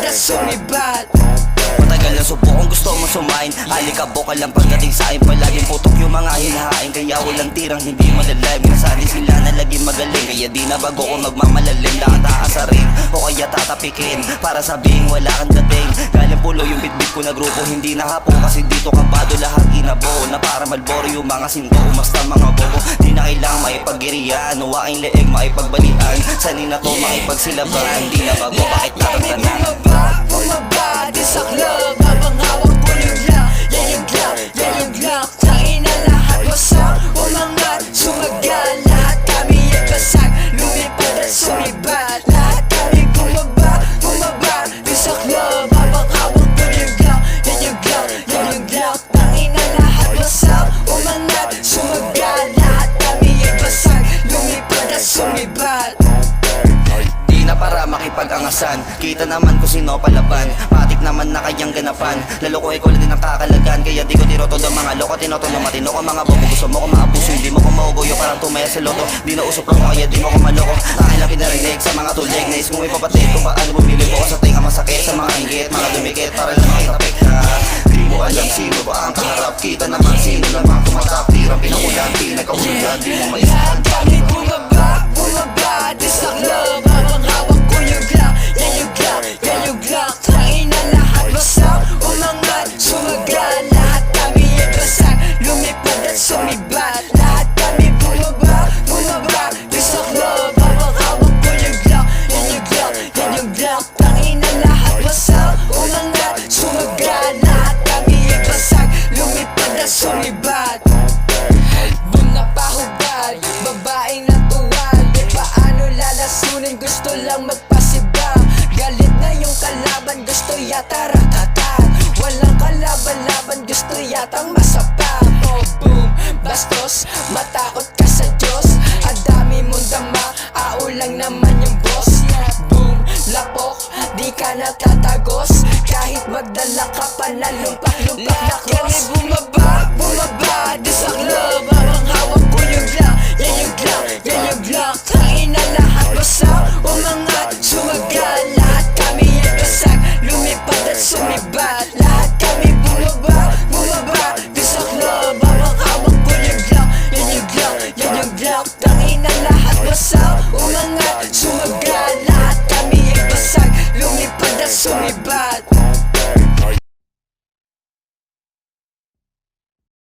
at sumibat. Matagal na subukong gusto mo sumain, alikabok ka lang pagdating sa'kin. Palaging putok yung mga hinahain, kaya walang tirang hindi malalalim. Nasanay sila na laging magaling, kaya di na bago ko magmamalalim. Lahat aasarin o kaya tatapikin para sabihin wala kang dating. Galing pulo yung bitbit ko na grupo, hindi na hapo kasi dito kabado lahat inabo. Na para malboro yung mga singko, umasta mga bobo. Di na kailangang maipag-irian, uwaking leeg maipagbalian. Sanay na to makipagsilaban, di na bago bakit tatantanan. Bumaba din sa club habang hawak ko yung glock. Yan yung glock, yan yung glock. Tangin na lahat wasak, umangat, sumagal. Lahat kami ay basag, lumipad at sumibat. Lahat kami bumaba din sa club habang hawak ko yung glock. Yan yung glock, yan yung glock. Tangin na lahat wasak, umangat, sumagal. Lahat kami ay basag, lumipad at sumibat. Di na para makipag-angasan, kita naman kung sino palaban. Matik naman na kayang ganapan, lalo ko ikaw lang din ang kakalagan. Kaya di ko tiroto ng mga loko, tinoto ng matino ko mga bobo. Gusto mo ko maabuso, hindi mo ko maugoyo, parang tumaya sa loto. Di na usok lang kaya di mo ko maloko. Akin lang kinarinig sa mga tulig, nais kong ipapatid kung paano bumili ko sa tinga masakit. Sa mga inggit, mga dumikit, para lang makitapik na. Di mo alam sino ba ang kaharap, kita naman sino naman tumatap. Tirang pinakulan, pinagkahulugan, di mo maisahan. Kami bumaba din sa club habang hawak ko yung glock. Yan yung glock, yan yung glock. Tangin na lahat wasak, umangat, sumagal. Lahat kami ay basag, lumipad at sumibat. Lahat kami bumaba din sa club habang hawak ko yung glock. Yan yung glock, yan yung glock. Tangin na lahat wasak, umangat, sumagal. Lahat kami ay basag, lumipad at sumibat. Boom na pahubad, babaeng natuwal. Di paano lalasunin, gusto lang magpasibang. Galit na yung kalaban, gusto yata ratata. Walang kalaban-laban, gusto yatang masapa. Oh boom, bastos, matakot ka sa Diyos. Ang dami mong dama, lang naman yung boss. Boom, lapok, di ka natatagos. Kahit magdala ka pa na lumpak-lumpak na cross. Bumaba din sa club habang hawak ko yung glock. Yan yung glock, yan yung glock. Tangin na lahat wasak, umangat, sumagal. Lahat kami ay basag, lumipad at sumibat. Lahat kami bumaba din sa club habang hawak ko yung glock. Yan yung glock, yan yung glock. Tangin na lahat wasak, umangat, sumagal. Lahat kami ay basag, lumipad at sumibat.